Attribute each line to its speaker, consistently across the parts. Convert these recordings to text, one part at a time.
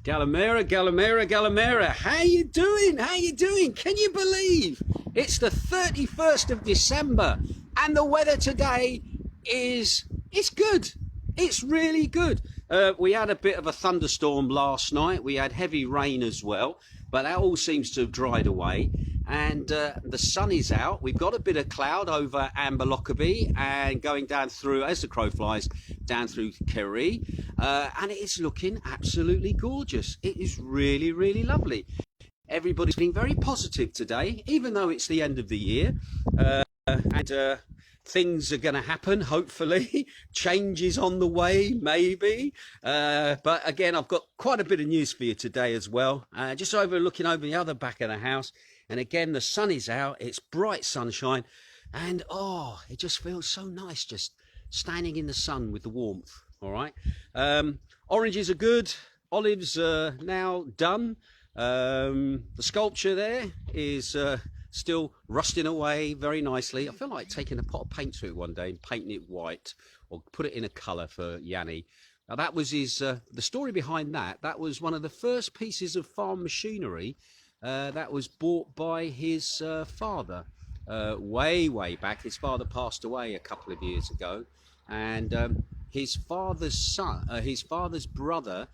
Speaker 1: Galamera, Galamera, Galamera. How you doing? How you doing? Can you believe it's the 31st of December and the weather today it's good. It's really good. We had a bit of a thunderstorm last night. We had heavy rain as well, but that all seems to have dried away. And the sun is out. We've got a bit of cloud over Amber Lockerbie and going down through, as the crow flies, down through Kerry. And it is looking absolutely gorgeous. It is really, really lovely. Everybody's being very positive today, even though it's the end of the year. And things are going to happen, hopefully. Changes on the way, maybe. But again, I've got quite a bit of news for you today as well. Just looking over the other back of the house. And again, the sun is out. It's bright sunshine. And, oh, it just feels so nice just standing in the sun with the warmth. All right. Oranges are good. Olives are now done. The sculpture there is still rusting away very nicely. I feel like taking a pot of paint to it one day and painting it white or put it in a colour for Yanni. Now that was his, the story behind that. That was one of the first pieces of farm machinery that was bought by his father way back. His father passed away a couple of years ago, and his father's brother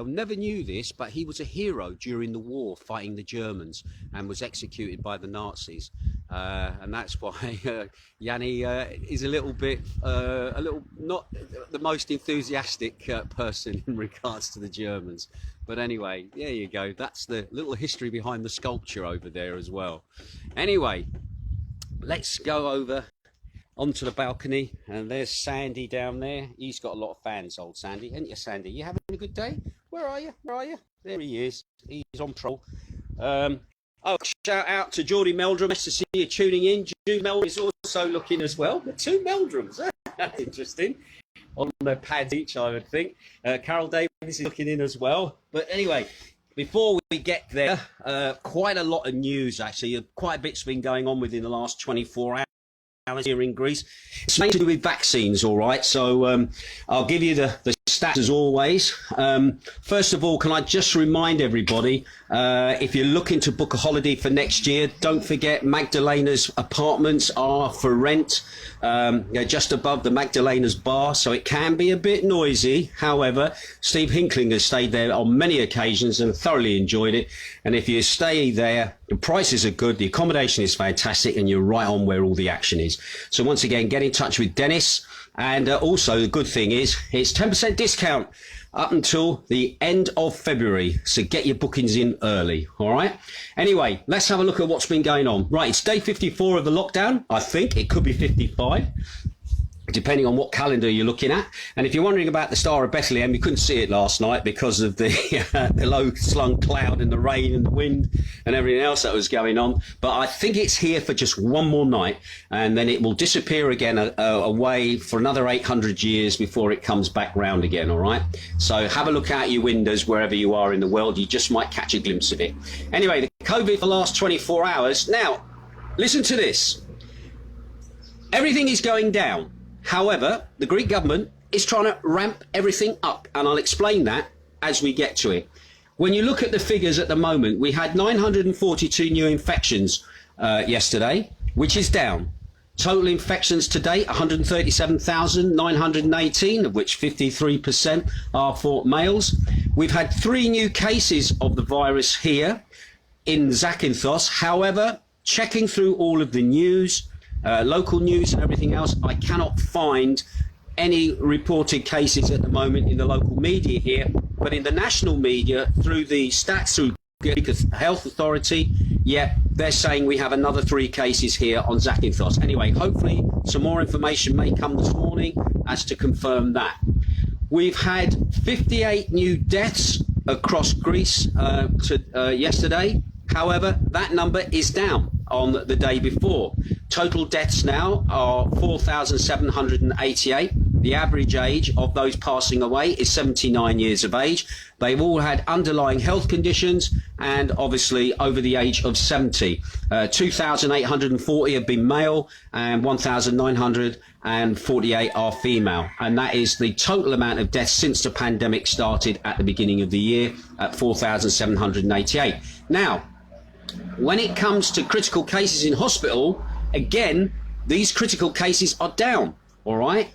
Speaker 1: never knew this, but he was a hero during the war fighting the Germans and was executed by the Nazis. And that's why Yanni is a little not the most enthusiastic person in regards to the Germans. But anyway, there you go. That's the little history behind the sculpture over there as well. Anyway, let's go over onto the balcony, and there's Sandy down there. He's got a lot of fans, old Sandy. Ain't you, Sandy? You having a good day? Where are you? Where are you? There he is. He's on patrol. Oh, shout out to Geordie Meldrum. Nice to see you tuning in. Geordie Meldrum is also looking as well. The two Meldrums. That's interesting. On their pads each, I would think. Carol Davis is looking in as well. But anyway, before we get there, quite a lot of news, actually. Quite a bit's been going on within the last 24 hours here in Greece. It's mainly to do with vaccines, all right? So I'll give you the stats as always. First of all, can I just remind everybody, if you're looking to book a holiday for next year, don't forget Magdalena's apartments are for rent. They're just above the Magdalena's bar, so it can be a bit noisy. However, Steve Hinkling has stayed there on many occasions and thoroughly enjoyed it. And if you stay there, the prices are good, the accommodation is fantastic, and you're right on where all the action is. So once again, get in touch with Dennis. And also the good thing is it's 10% discount up until the end of February. So get your bookings in early. All right. Anyway, let's have a look at what's been going on. Right. It's day 54 of the lockdown. I think it could be 55. Depending on what calendar you're looking at. And if you're wondering about the Star of Bethlehem, you couldn't see it last night because of the, the low-slung cloud and the rain and the wind and everything else that was going on. But I think it's here for just one more night, and then it will disappear again away for another 800 years before it comes back round again, all right? So have a look out your windows wherever you are in the world. You just might catch a glimpse of it. Anyway, the COVID for the last 24 hours. Now, listen to this. Everything is going down. However, the Greek government is trying to ramp everything up, and I'll explain that as we get to it. When you look at the figures at the moment, we had 942 new infections yesterday, which is down. Total infections to date, 137,918, of which 53% are for males. We've had 3 new cases of the virus here in Zakynthos. However, checking through all of the news, local news and everything else, I cannot find any reported cases at the moment in the local media here, but in the national media, through the stats, through Greek Health Authority, yeah, they're saying we have another 3 cases here on Zakynthos. Anyway, hopefully some more information may come this morning as to confirm that. We've had 58 new deaths across Greece yesterday. However, that number is down on the day before. Total deaths now are 4,788. The average age of those passing away is 79 years of age. They've all had underlying health conditions and obviously over the age of 70. 2,840 have been male and 1,948 are female. And that is the total amount of deaths since the pandemic started at the beginning of the year at 4,788. Now, when it comes to critical cases in hospital, again, these critical cases are down, all right,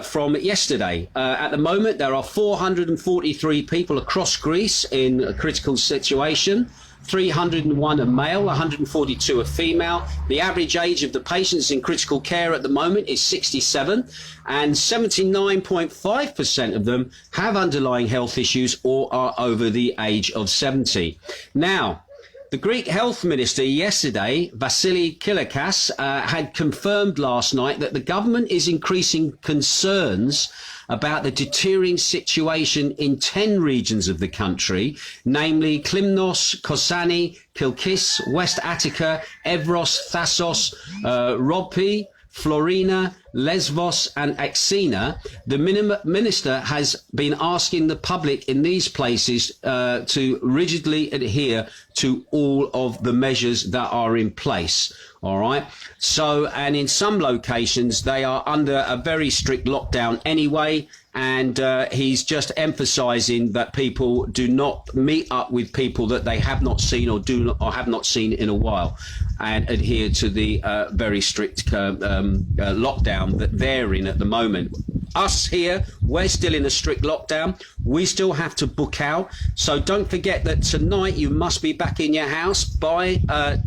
Speaker 1: from yesterday. At the moment, there are 443 people across Greece in a critical situation. 301 are male, 142 are female. The average age of the patients in critical care at the moment is 67, and 79.5% of them have underlying health issues or are over the age of 70. Now, the Greek health minister yesterday, Vasilis Kyriakas, had confirmed last night that the government is increasing concerns about the deteriorating situation in 10 regions of the country, namely Klimnos, Kosani, Kilkis, West Attica, Evros, Thassos, Ropi, Florina, Lesvos and Exina. The minister has been asking the public in these places to rigidly adhere to all of the measures that are in place. All right. So, and in some locations, they are under a very strict lockdown anyway. And he's just emphasising that people do not meet up with people that they have not seen or have not seen in a while, and adhere to the very strict lockdown that they're in at the moment. Us here, we're still in a strict lockdown. We still have to book out. So don't forget that tonight you must be back in your house by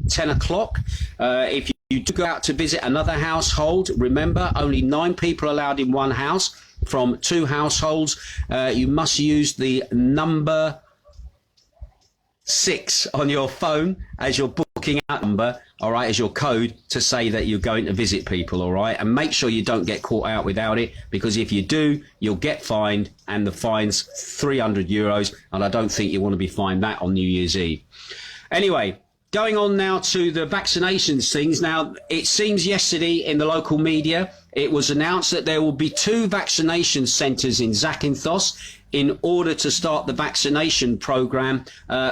Speaker 1: 10 o'clock. If you do go out to visit another household, remember only 9 people allowed in one house. From 2 households, you must use the number 6 on your phone as your booking out number, all right, as your code to say that you're going to visit people, all right? And make sure you don't get caught out without it, because if you do, you'll get fined, and the fine's €300, and I don't think you want to be fined that on New Year's Eve. Anyway, going on now to the vaccinations things. Now, it seems yesterday in the local media, it was announced that there will be 2 vaccination centres in Zakynthos in order to start the vaccination programme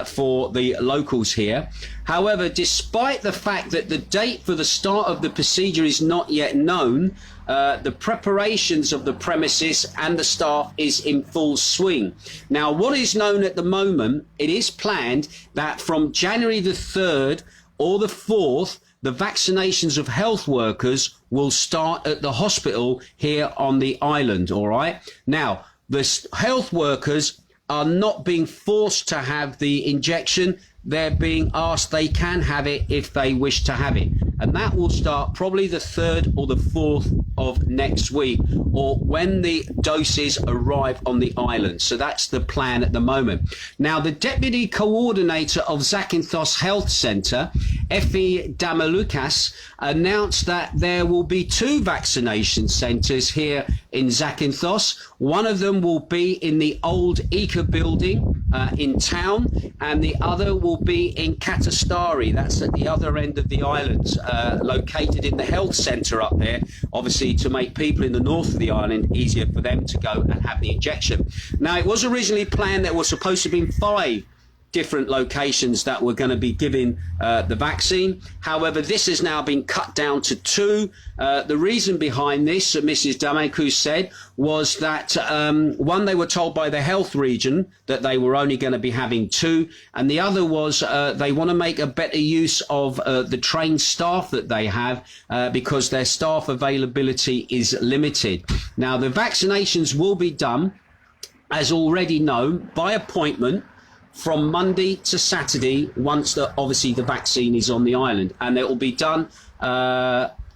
Speaker 1: for the locals here. However, despite the fact that the date for the start of the procedure is not yet known, the preparations of the premises and the staff is in full swing. Now, what is known at the moment, it is planned that from January the 3rd or the 4th, the vaccinations of health workers will start at the hospital here on the island, all right? Now, the health workers are not being forced to have the injection. They're being asked they can have it if they wish to have it. And that will start probably the 3rd or the 4th of next week, or when the doses arrive on the island. So that's the plan at the moment. Now, the deputy coordinator of Zakynthos Health Centre, Effie Damaloukas, announced that there will be 2 vaccination centres here in Zakynthos. One of them will be in the old Ika building in town, and the other will be in Katastari. That's at the other end of the island, located in the health centre up there, obviously to make people in the north of the island easier for them to go and have the injection. Now, it was originally planned that was supposed to be 5 different locations that were going to be giving the vaccine. However, this has now been cut down to 2. The reason behind this, Mrs. Damakou said, was that one, they were told by the health region that they were only going to be having 2, and the other was they want to make a better use of the trained staff that they have because their staff availability is limited. Now, the vaccinations will be done, as already known, by appointment from Monday to Saturday, once obviously the vaccine is on the island, and it will be done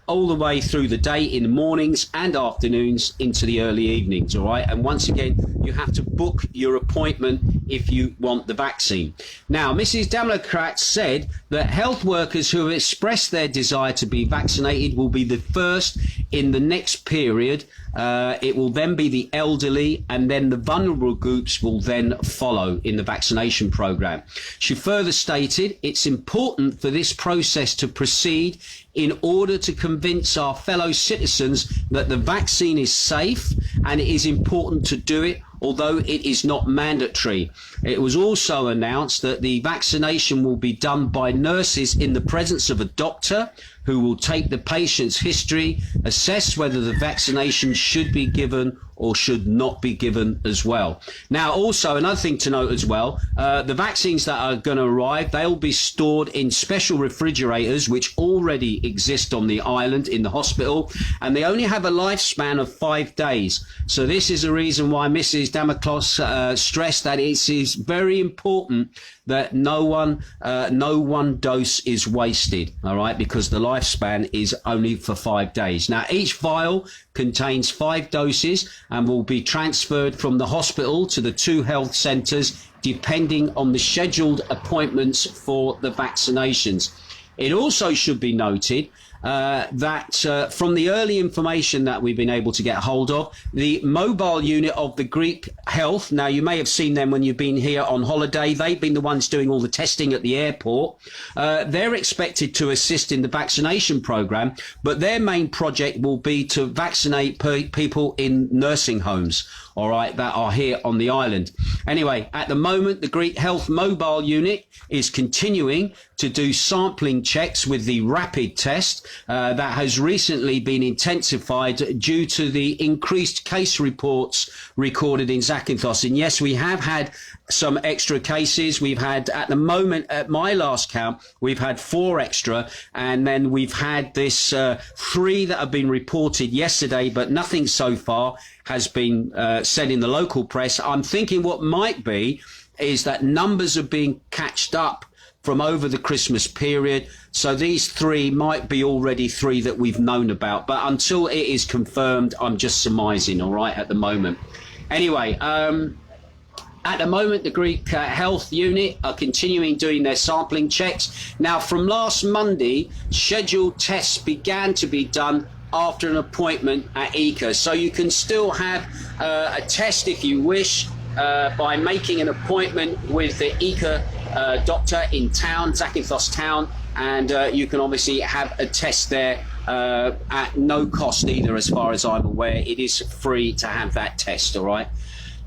Speaker 1: all the way through the day, in the mornings and afternoons into the early evenings, all right? And once again, you have to book your appointment if you want the vaccine. Now, Mrs. Damaloukas said that health workers who have expressed their desire to be vaccinated will be the first in the next period, it will then be the elderly, and then the vulnerable groups will then follow in the vaccination program. She further stated it's important for this process to proceed in order to convince our fellow citizens that the vaccine is safe, and it is important to do it, although it is not mandatory. It was also announced that the vaccination will be done by nurses in the presence of a doctor, who will take the patient's history, assess whether the vaccination should be given or should not be given as well. Now, also another thing to note as well, the vaccines that are going to arrive, they'll be stored in special refrigerators which already exist on the island in the hospital, and they only have a lifespan of 5 days. So this is a reason why Mrs. Damoclos stressed that it is very important that no one dose is wasted, all right, because the lifespan is only for 5 days. Now, each vial contains 5 doses and will be transferred from the hospital to the 2 health centres, depending on the scheduled appointments for the vaccinations. It also should be noted that from the early information that we've been able to get hold of, the mobile unit of the Greek Health, now you may have seen them when you've been here on holiday, they've been the ones doing all the testing at the airport. They're expected to assist in the vaccination program, but their main project will be to vaccinate people in nursing homes, all right, that are here on the island. Anyway, at the moment, the Greek Health mobile unit is continuing to do sampling checks with the rapid test that has recently been intensified due to the increased case reports recorded in Zakynthos. And yes, we have had some extra cases. We've had, at the moment, at my last count, we've had 4 extra, and then we've had this 3 that have been reported yesterday, but nothing so far has been said in the local press. I'm thinking what might be is that numbers are being catched up from over the Christmas period. So these 3 might be already 3 that we've known about, but until it is confirmed, I'm just surmising, all right, at the moment. Anyway, at the moment, the Greek Health Unit are continuing doing their sampling checks. Now, from last Monday, scheduled tests began to be done after an appointment at ICA. So you can still have a test if you wish by making an appointment with the ICA doctor in town, Zakynthos town, and you can obviously have a test there at no cost either, as far as I'm aware. It is free to have that test, all right?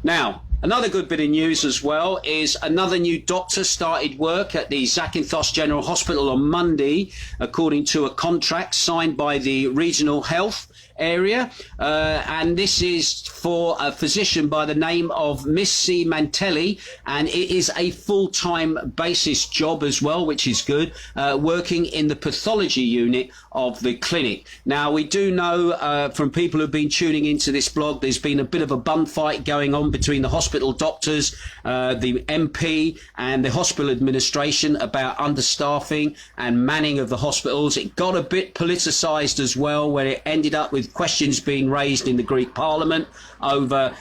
Speaker 1: Now, another good bit of news as well is another new doctor started work at the Zakynthos General Hospital on Monday, according to a contract signed by the regional health area, and this is for a physician by the name of Miss C. Mantelli, and it is a full-time basis job as well, which is good, working in the pathology unit of the clinic. Now, we do know from people who've been tuning into this blog, there's been a bit of a bun fight going on between the hospital doctors, the MP and the hospital administration about understaffing and manning of the hospitals. It got a bit politicised as well, where it ended up with questions being raised in the Greek Parliament over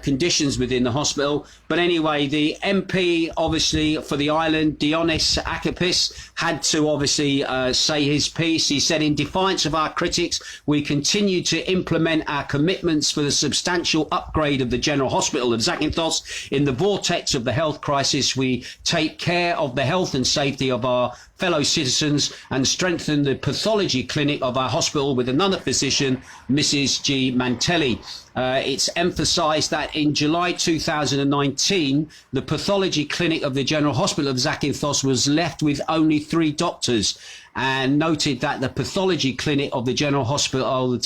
Speaker 1: conditions within the hospital. But anyway, the MP, obviously, for the island, Dionys Akapis, had to obviously say his piece. He said, in defiance of our critics, we continue to implement our commitments for the substantial upgrade of the General Hospital of Zakynthos. In the vortex of the health crisis, we take care of the health and safety of our fellow citizens and strengthen the pathology clinic of our hospital with another physician, Mrs. G. Mantelli. It's emphasised that in July 2019, the pathology clinic of the General Hospital of Zakynthos was left with only 3 doctors, and noted that the pathology clinic of the General Hospital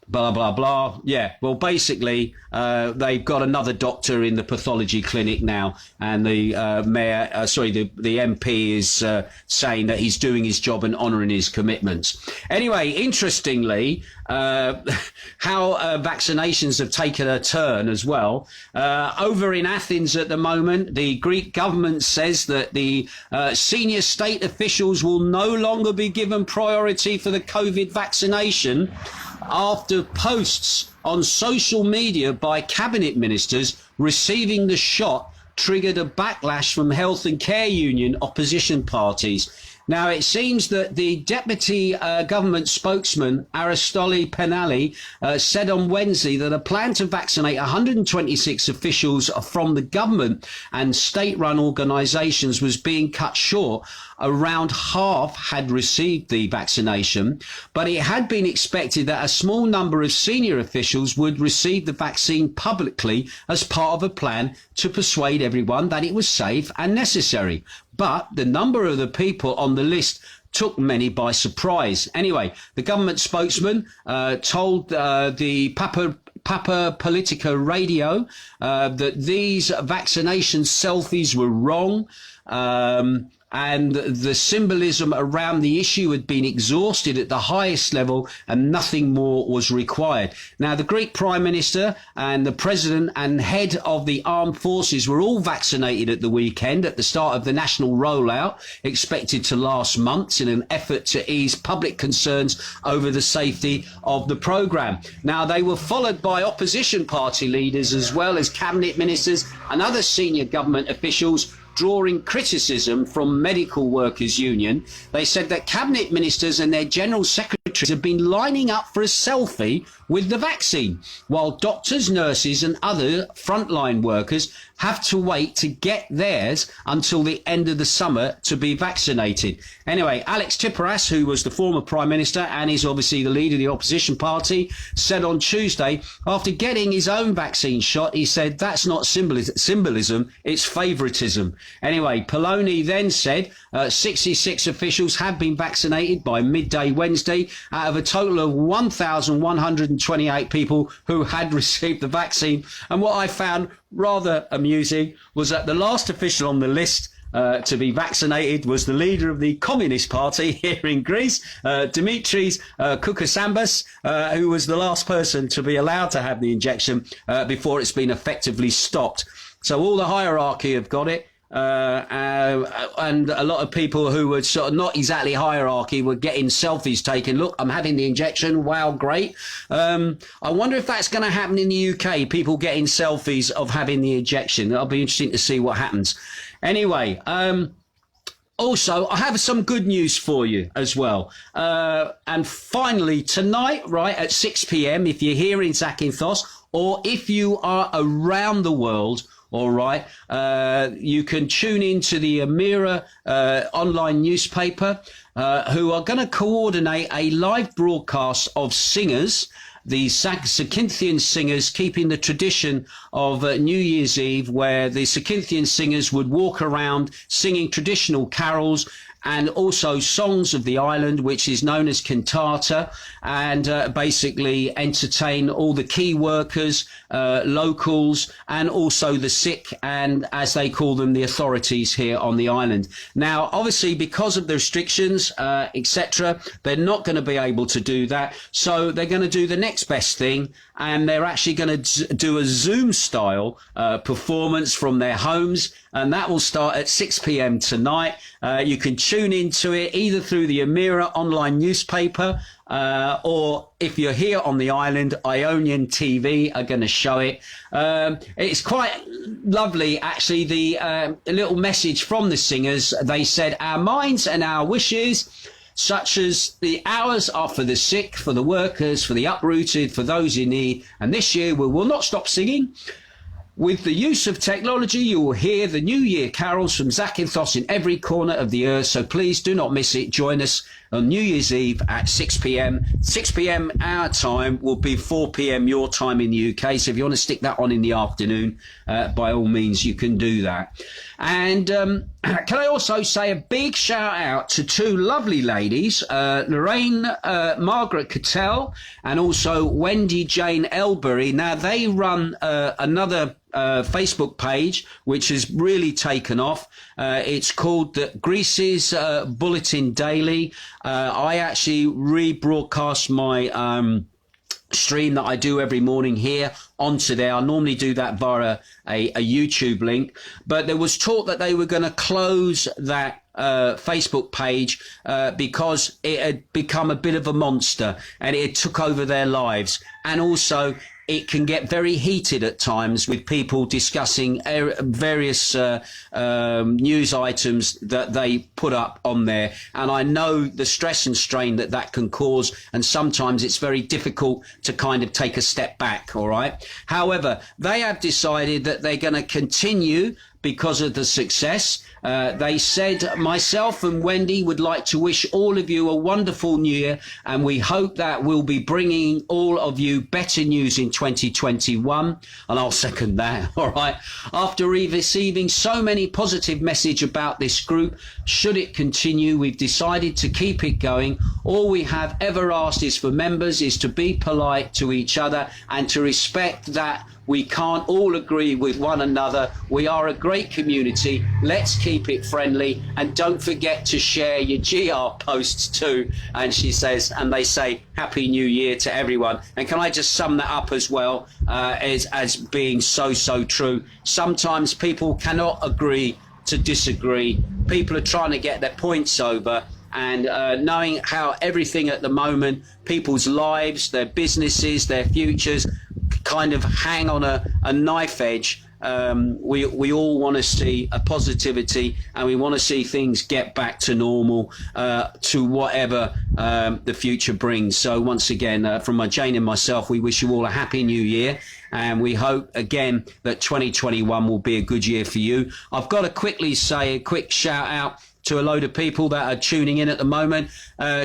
Speaker 1: blah, blah, blah. Yeah, well, basically, they've got another doctor in the pathology clinic now, and the the MP is saying that he's doing his job and honouring his commitments. Anyway, interestingly, how vaccinations have taken a turn as well. Over in Athens at the moment, the Greek government says that the senior state officials will no longer be given priority for the COVID vaccination after posts on social media by cabinet ministers receiving the shot triggered a backlash from health and care union opposition parties. Now, it seems that the deputy government spokesman, Aristoli Penali, said on Wednesday that a plan to vaccinate 126 officials from the government and state-run organisations was being cut short. Around half had received the vaccination, but it had been expected that a small number of senior officials would receive the vaccine publicly as part of a plan to persuade everyone that it was safe and necessary. But the number of the people on the list took many by surprise. Anyway, the government spokesman told the Papa Politica radio that these vaccination selfies were wrong. And the symbolism around the issue had been exhausted at the highest level and nothing more was required. Now, the Greek Prime Minister and the President and head of the armed forces were all vaccinated at the weekend at the start of the national rollout, expected to last months in an effort to ease public concerns over the safety of the programme. Now, they were followed by opposition party leaders as well as cabinet ministers and other senior government officials drawing criticism from Medical Workers Union. They said that cabinet ministers and their general secretaries have been lining up for a selfie with the vaccine, while doctors, nurses and other frontline workers have to wait to get theirs until the end of the summer to be vaccinated. Anyway, Alex Tsipras, who was the former Prime Minister and is obviously the leader of the opposition party, said on Tuesday, after getting his own vaccine shot, he said, that's not symbolism, it's favouritism. Anyway, Poloni then said 66 officials have been vaccinated by midday Wednesday out of a total of 1,128 people who had received the vaccine. And what I found rather amusing was that the last official on the list to be vaccinated was the leader of the Communist Party here in Greece, Dimitris Koukoussambas, who was the last person to be allowed to have the injection before it's been effectively stopped. So all the hierarchy have got it. And a lot of people who were sort of not exactly hierarchy were getting selfies taken. Look, I'm having the injection. Wow, great. I wonder if that's going to happen in the UK, people getting selfies of having the injection. That'll be interesting to see what happens. Anyway, also, I have some good news for you as well. And finally, tonight, right, at 6 p.m, if you're here in Zakynthos, or if you are around the world, all right, you can tune in to the Amira online newspaper, who are going to coordinate a live broadcast of singers, the Zakynthian Singers, keeping the tradition of New Year's Eve, where the Zakynthian Singers would walk around singing traditional carols and also songs of the island, which is known as cantata, and basically entertain all the key workers, locals, and also the sick, and as they call them, the authorities here on the island. Now, obviously, because of the restrictions, etc., they're not going to be able to do that. So they're going to do the next best thing, and they're actually going to do a Zoom-style performance from their homes, and that will start at 6 p.m. tonight. You can tune into it either through the Amira online newspaper, or if you're here on the island, Ionian TV are going to show it. It's quite lovely, actually, the little message from the singers. They said, our minds and our wishes, such as the hours are for the sick, for the workers, for the uprooted, for those in need. And this year we will not stop singing. With the use of technology, you will hear the New Year carols from Zakynthos in every corner of the earth. So please do not miss it. Join us on New Year's Eve at 6 p.m. 6 p.m. our time will be 4 p.m. your time in the UK. So if you want to stick that on in the afternoon, by all means, you can do that. And can I also say a big shout out to two lovely ladies, Lorraine Margaret Cattell and also Wendy Jane Elbury. Now, they run another Facebook page which has really taken off. It's called the Greece's Bulletin Daily. I actually rebroadcast my stream that I do every morning here onto there. I normally do that via a YouTube link, but there was talk that they were going to close that Facebook page because it had become a bit of a monster and it took over their lives, and also it can get very heated at times with people discussing various news items that they put up on there. And I know the stress and strain that that can cause. And sometimes it's very difficult to kind of take a step back. All right. However, they have decided that they're going to continue because of the success. They said, myself and Wendy would like to wish all of you a wonderful new year, and we hope that we'll be bringing all of you better news in 2021. And I'll second that. All right. After receiving so many positive messages about this group, should it continue, we've decided to keep it going. All we have ever asked is for members is to be polite to each other and to respect that we can't all agree with one another. We are a great community. Let's keep it friendly, and don't forget to share your GR posts too. And she says, and they say, Happy New Year to everyone. And can I just sum that up as well, as being so true. Sometimes people cannot agree to disagree. People are trying to get their points over. And knowing how everything at the moment, people's lives, their businesses, their futures, kind of hang on a knife edge. We all want to see a positivity, and we want to see things get back to normal, to whatever the future brings. So once again, from my Jane and myself, we wish you all a happy new year. And we hope, again, that 2021 will be a good year for you. I've got to quickly say a quick shout out to a load of people that are tuning in at the moment.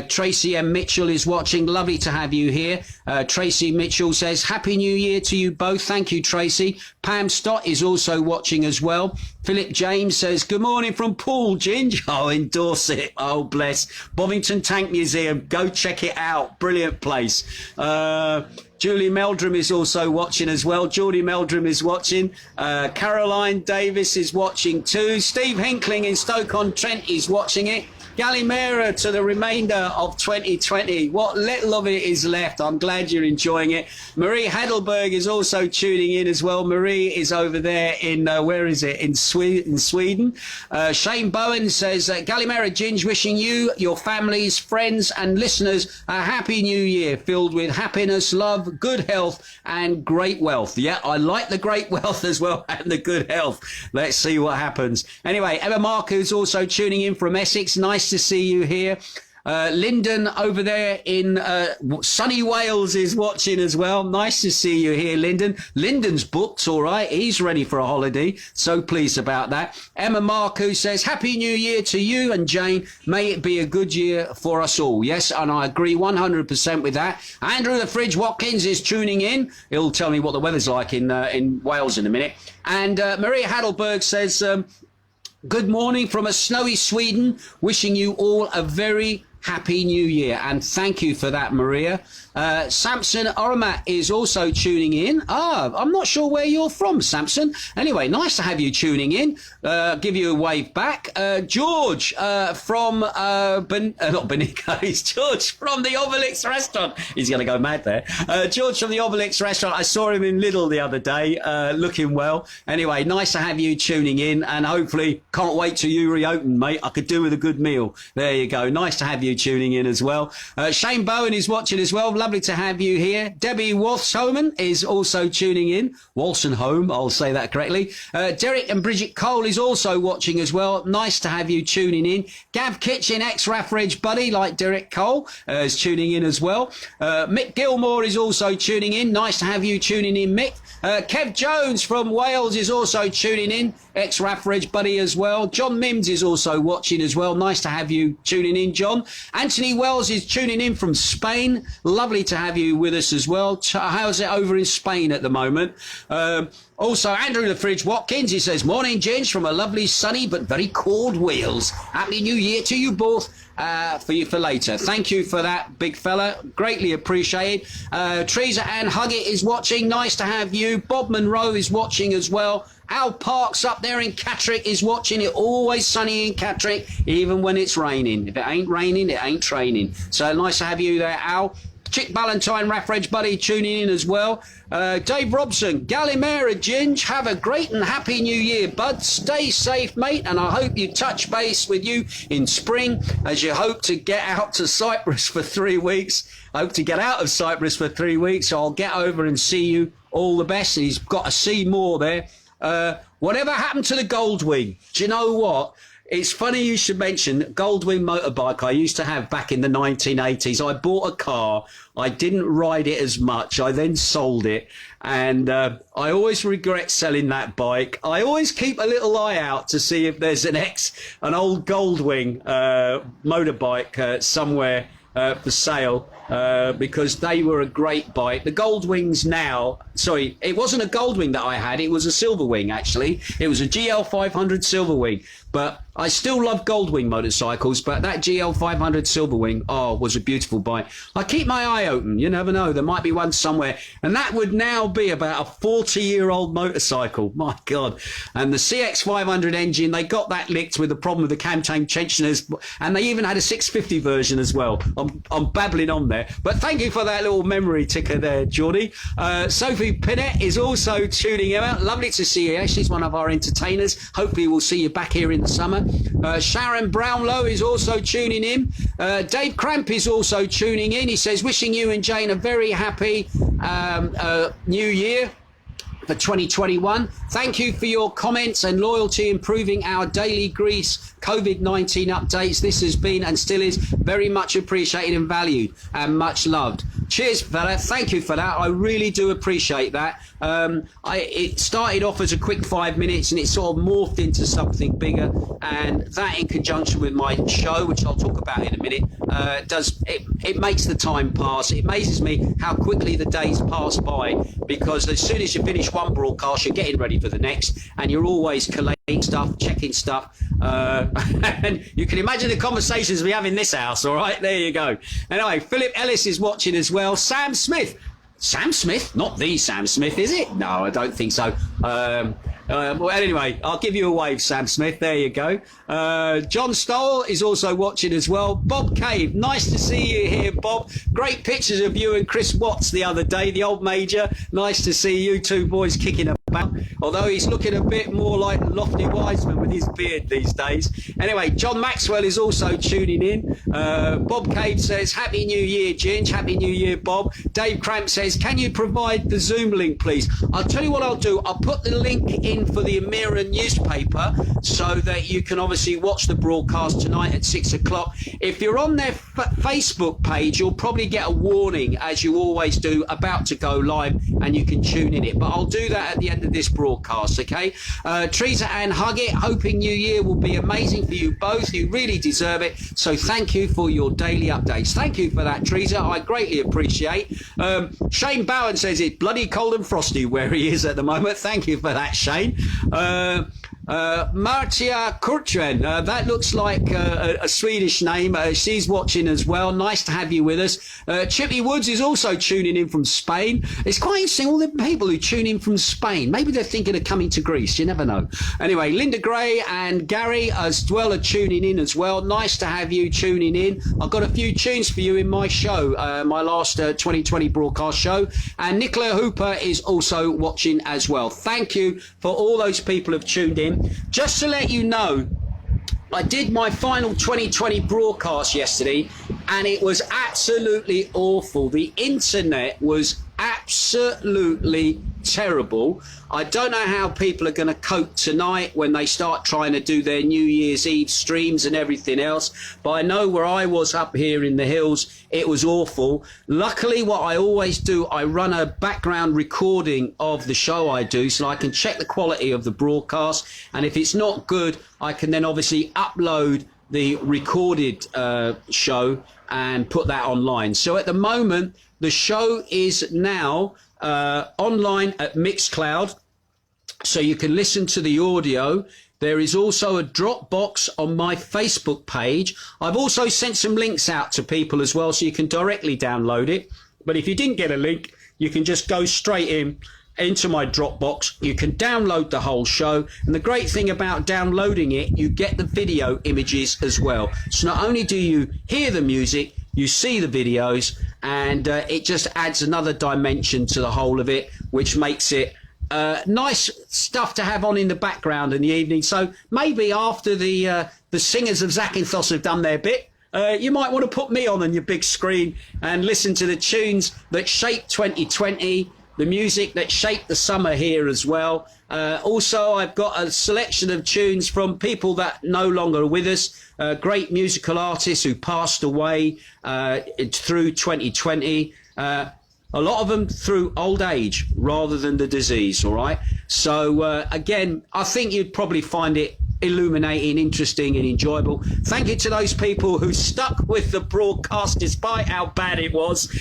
Speaker 1: Tracy M. Mitchell is watching. Lovely to have you here. Tracy Mitchell says, Happy New Year to you both. Thank you, Tracy. Pam Stott is also watching as well. Philip James says, good morning from Paul, Ginge. Oh, endorse it. Oh, bless. Bovington Tank Museum. Go check it out. Brilliant place. Julie Meldrum is also watching as well. Geordie Meldrum is watching. Caroline Davis is watching too. Steve Hinkling in Stoke-on-Trent is watching it. Gallimera to the remainder of 2020. What little of it is left. I'm glad you're enjoying it. Marie Heidelberg is also tuning in as well. Marie is over there in, where is it? In Sweden. Shane Bowen says, Gallimera Ginge, wishing you, your families, friends and listeners a happy new year filled with happiness, love, good health and great wealth. Yeah, I like the great wealth as well and the good health. Let's see what happens. Anyway, Emma Mark is also tuning in from Essex. Nice to see you here. Lyndon over there in sunny Wales is watching as well. Nice to see you here, Lyndon. Lyndon's booked, all right. He's ready for a holiday. So pleased about that. Emma Marku says, Happy New Year to you and Jane. May it be a good year for us all. Yes, and I agree 100% with that. Andrew the Fridge Watkins is tuning in. He'll tell me what the weather's like in Wales in a minute. And Maria Heidelberg says, good morning from a snowy Sweden, wishing you all a very happy new year. And thank you for that, Maria. Samson Oramat is also tuning in. I'm not sure where you're from, Samson. Anyway, nice to have you tuning in. Give you a wave back. George from not Benica, it's George from the Obelix restaurant. He's going to go mad there. George from the Obelix restaurant. I saw him in Lidl the other day, looking well. Anyway, nice to have you tuning in, and hopefully can't wait till you reopen, mate. I could do with a good meal. There you go. Nice to have you tuning in as well. Shane Bowen is watching as well. Lovely to have you here. Debbie Wolfshomen is also tuning in. Wolstenholme, I'll say that correctly. Derek and Bridget Cole is also watching as well. Nice to have you tuning in. Gav Kitchen, ex-Raffridge buddy, like Derek Cole, is tuning in as well. Mick Gilmore is also tuning in. Nice to have you tuning in, Mick. Kev Jones from Wales is also tuning in. Ex-Raffridge buddy as well. John Mims is also watching as well. Nice to have you tuning in, John. Anthony Wells is tuning in from Spain. Lovely to have you with us as well. How's it over in Spain at the moment? Also, Andrew the Fridge Watkins, he says, morning, Ginge, from a lovely, sunny, but very cold Wales. Happy New Year to you both. For you for later. Thank you for that, big fella. Greatly appreciated. Teresa Ann Huggett is watching. Nice to have you. Bob Monroe is watching as well. Al Parks up there in Catterick is watching. It always sunny in Catterick, even when it's raining. If it ain't raining, it ain't training. So nice to have you there, Al. Chick Valentine, Raffredge Buddy tuning in as well. Dave Robson, Gallimera, Ginge, have a great and happy new year, bud. Stay safe, mate, and I hope you touch base with you in spring as you hope to get out to Cyprus for 3 weeks. I hope to get out of Cyprus for 3 weeks, so I'll get over and see you. All the best. He's got to see more there. Whatever happened to the Goldwing? Do you know what? It's funny you should mention Goldwing motorbike I used to have back in the 1980s. I bought a car. I didn't ride it as much. I then sold it. And I always regret selling that bike. I always keep a little eye out to see if there's an old Goldwing motorbike somewhere for sale. Because they were a great bike. The Goldwings now, sorry, it wasn't a Goldwing that I had, it was a Silverwing actually. It was a GL 500 Silverwing. But I still love Goldwing motorcycles, but that GL 500 Silverwing, was a beautiful bike. I keep my eye open, you never know, there might be one somewhere. And that would now be about a 40-year-old motorcycle, my God. And the CX 500 engine, they got that licked with the problem with the cam chain tensioners, and they even had a 650 version as well. I'm babbling on there. But thank you for that little memory ticker there, Geordie. Sophie Pinette is also tuning in out. Lovely to see you. She's one of our entertainers. Hopefully we'll see you back here in the summer. Sharon Brownlow is also tuning in. Dave Cramp is also tuning in. He says, wishing you and Jane a very happy new year for 2021. Thank you for your comments and loyalty improving our daily Greece COVID-19 updates. This has been and still is very much appreciated and valued and much loved. Cheers for that. Thank you for that. I really do appreciate that. It started off as a quick 5 minutes and it sort of morphed into something bigger, and that in conjunction with my show, which I'll talk about in a minute, it makes the time pass. It amazes me how quickly the days pass by, because as soon as you finish one broadcast you're getting ready for the next, and you're always collating stuff, checking stuff, and you can imagine the conversations we have in this house. All right, there you go. Anyway, Philip Ellis is watching as well. Sam Smith, not the Sam Smith, is it? No, I don't think so. Well, anyway, I'll give you a wave, Sam Smith. There you go. John Stoll is also watching as well. Bob Cave, nice to see you here, Bob. Great pictures of you and Chris Watts the other day, the old major. Nice to see you two boys kicking about, although he's looking a bit more like Lofty Wiseman with his beard these days. Anyway, John Maxwell is also tuning in. Bob Cave says, Happy New Year, Ginge. Happy New Year, Bob. Dave Cramp says, can you provide the Zoom link, please? I'll tell you what I'll do. I'll put the link in for the Amira newspaper so that you can obviously watch the broadcast tonight at 6 o'clock. If you're on their Facebook page, you'll probably get a warning, as you always do, about to go live, and you can tune in it. But I'll do that at the end of this broadcast, okay? Teresa and Huggett, hoping New Year will be amazing for you both. You really deserve it. So thank you for your daily updates. Thank you for that, Teresa. I greatly appreciate. Shane Bowen says it's bloody cold and frosty where he is at the moment. Thank you for that, Shane. Martia Kurtren, that looks like a Swedish name. She's watching as well. Nice to have you with us. Chippy Woods is also tuning in from Spain. It's quite interesting, all the people who tune in from Spain. Maybe they're thinking of coming to Greece. You never know. Anyway, Linda Gray and Gary as well are tuning in as well. Nice to have you tuning in. I've got a few tunes for you in my show, my last 2020 broadcast show. And Nicola Hooper is also watching as well. Thank you for all those people who've tuned in. Just to let you know, I did my final 2020 broadcast yesterday and it was absolutely awful. The internet was absolutely terrible. I don't know how people are going to cope tonight when they start trying to do their New Year's Eve streams and everything else, but I know where I was up here in the hills, it was awful. Luckily, what I always do, I run a background recording of the show I do so I can check the quality of the broadcast, and if it's not good, I can then obviously upload the recorded show and put that online. So at the moment, the show is now online at Mixcloud, so you can listen to the audio. There is also a Dropbox on my Facebook page. I've also sent some links out to people as well, so you can directly download it. But if you didn't get a link, you can just go straight into my Dropbox. You can download the whole show, and the great thing about downloading it, you get the video images as well. So not only do you hear the music, you see the videos, and it just adds another dimension to the whole of it, which makes it nice stuff to have on in the background in the evening. So maybe after the singers of Zakynthos have done their bit, you might want to put me on your big screen and listen to the tunes that shaped 2020, the music that shaped the summer here as well. Also, I've got a selection of tunes from people that no longer are with us, great musical artists who passed away through 2020. A lot of them through old age rather than the disease, all right? So, again, I think you'd probably find it illuminating, interesting and enjoyable. Thank you to those people who stuck with the broadcast despite how bad it was,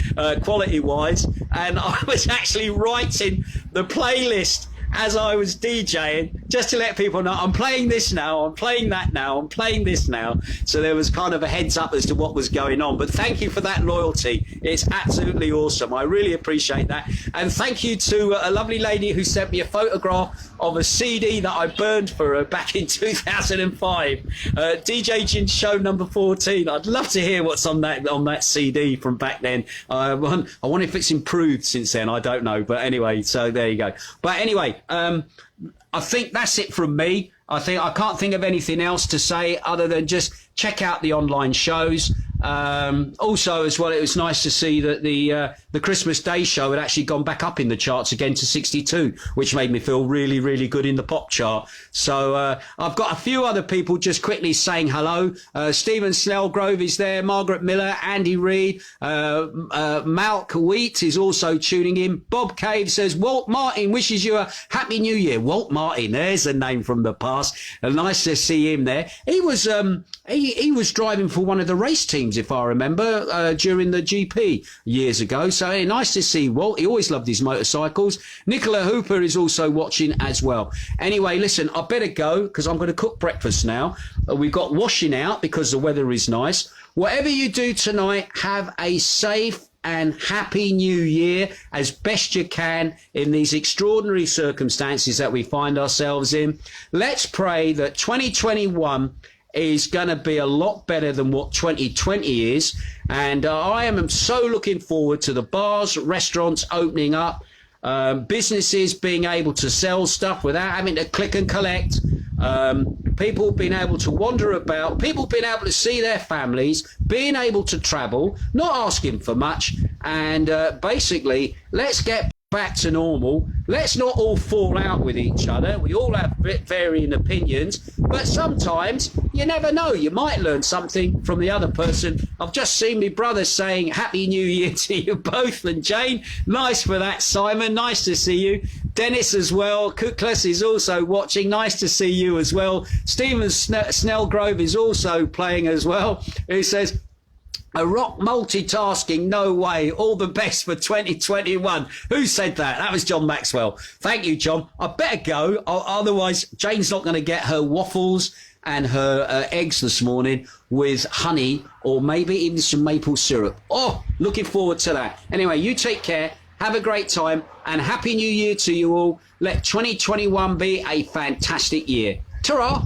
Speaker 1: quality-wise. And I was actually writing the playlist as I was DJing, just to let people know I'm playing this now, I'm playing that now, I'm playing this now. So there was kind of a heads up as to what was going on. But thank you for that loyalty. It's absolutely awesome. I really appreciate that. And thank you to a lovely lady who sent me a photograph of a CD that I burned for her back in 2005. DJ Ginge Show number 14. I'd love to hear what's on that CD from back then. I wonder if it's improved since then. I don't know. But anyway, so there you go. But anyway, I think that's it from me. I can't think of anything else to say other than just check out the online shows. Also, as well, it was nice to see that the Christmas Day show had actually gone back up in the charts again to 62, which made me feel really, really good in the pop chart. So I've got a few other people just quickly saying hello. Stephen Snellgrove is there, Margaret Miller, Andy Reid, Malk Wheat is also tuning in. Bob Cave says, Walt Martin wishes you a happy new year. Walt Martin, there's a name from the past. Nice to see him there. He was he was driving for one of the race teams, if I remember, during the GP years ago. So nice to see Walt. He always loved his motorcycles. Nicola Hooper is also watching as well. Anyway, listen, I better go because I'm going to cook breakfast now. We've got washing out because the weather is nice. Whatever you do tonight, have a safe and happy new year as best you can in these extraordinary circumstances that we find ourselves in. Let's pray that 2021 is going to be a lot better than what 2020 is. And I am so looking forward to the bars, restaurants opening up, businesses being able to sell stuff without having to click and collect, people being able to wander about, people being able to see their families, being able to travel, not asking for much. And basically, let's get back to normal. Let's not all fall out with each other. We all have varying opinions, but sometimes you never know. You might learn something from the other person. I've just seen my brother saying Happy New Year to you both. And Jane, nice for that. Simon, nice to see you. Dennis as well. Kuklas is also watching. Nice to see you as well. Stephen Snellgrove is also playing as well. Who says, a rock multitasking, no way. All the best for 2021. Who said that? That was John Maxwell. Thank you, John. I better go. Otherwise, Jane's not going to get her waffles and her eggs this morning with honey or maybe even some maple syrup. Oh, looking forward to that. Anyway, you take care. Have a great time and Happy New Year to you all. Let 2021 be a fantastic year. Ta-ra!